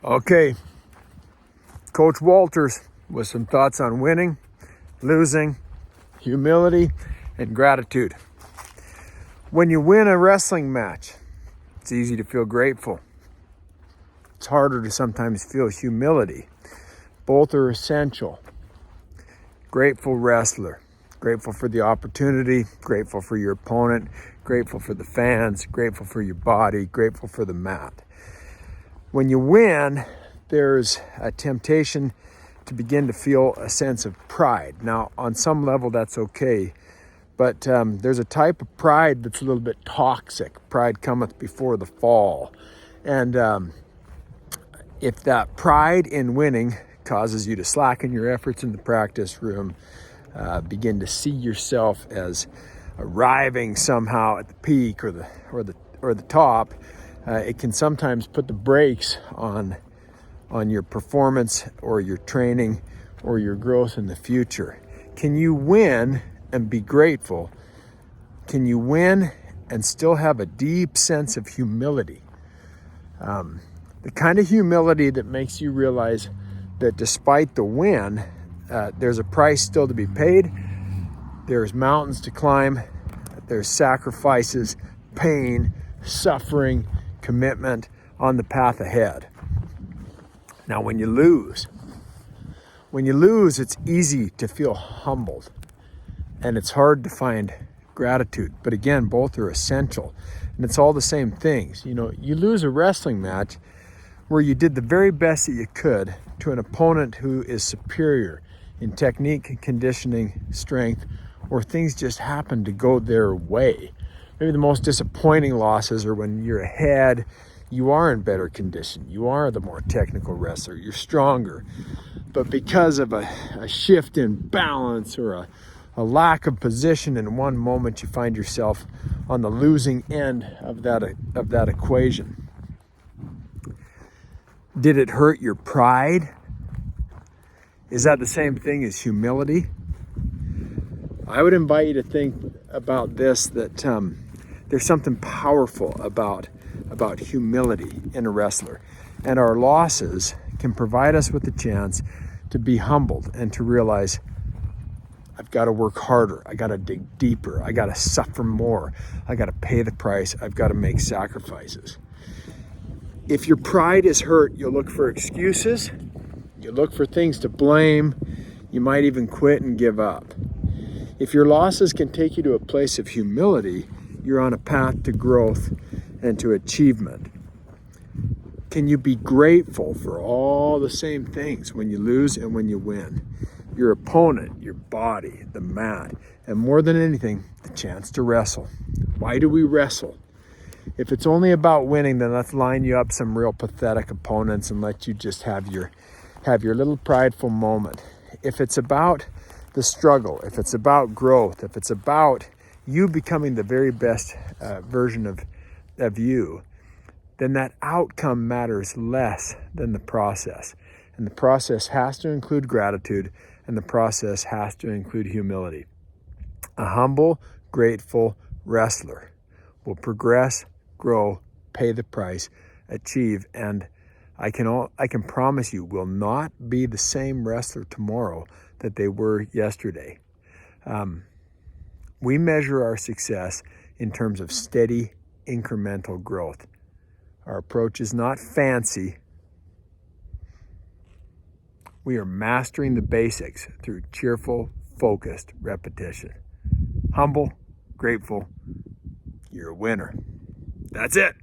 Okay, Coach Walters with some thoughts on winning, losing, humility, and gratitude. When you win a wrestling match, it's easy to feel grateful. It's harder to sometimes feel humility. Both are essential. Grateful wrestler, grateful for the opportunity, grateful for your opponent, grateful for the fans, grateful for your body, grateful for the mat. When you win, there's a temptation to begin to feel a sense of pride. Now, on some level, that's okay, but there's a type of pride that's a little bit toxic. Pride cometh before the fall. And if that pride in winning causes you to slacken your efforts in the practice room, begin to see yourself as arriving somehow at the peak or the top, it can sometimes put the brakes on your performance or your training or your growth in the future. Can you win and be grateful? Can you win and still have a deep sense of humility? The kind of humility that makes you realize that despite the win, there's a price still to be paid. There's mountains to climb. There's sacrifices, pain, suffering, commitment on the path ahead. Now, when you lose, it's easy to feel humbled and it's hard to find gratitude. But again, both are essential and it's all the same things. You know, you lose a wrestling match where you did the very best that you could to an opponent who is superior in technique, conditioning, strength, or things just happen to go their way. Maybe the most disappointing losses are when you're ahead, you are in better condition, you are the more technical wrestler, you're stronger. But because of a shift in balance or a lack of position in one moment, you find yourself on the losing end of that equation. Did it hurt your pride? Is that the same thing as humility? I would invite you to think about this, that there's something powerful about humility in a wrestler. And our losses can provide us with the chance to be humbled and to realize, I've got to work harder. I got to dig deeper. I got to suffer more. I got to pay the price. I've got to make sacrifices. If your pride is hurt, you'll look for excuses. You look for things to blame. You might even quit and give up. If your losses can take you to a place of humility, you're on a path to growth and to achievement. Can you be grateful for all the same things when you lose and when you win? Your opponent, your body, the mat, and more than anything, the chance to wrestle. Why do we wrestle? If it's only about winning, then let's line you up some real pathetic opponents and let you just have your little prideful moment. If it's about the struggle, if it's about growth, if it's about you becoming the very best version of you, then that outcome matters less than the process. And the process has to include gratitude, and the process has to include humility. A humble, grateful wrestler will progress, grow, pay the price, achieve, and I can promise you will not be the same wrestler tomorrow that they were yesterday. We measure our success in terms of steady, incremental growth. Our approach is not fancy. We are mastering the basics through cheerful, focused repetition. Humble, grateful, you're a winner. That's it.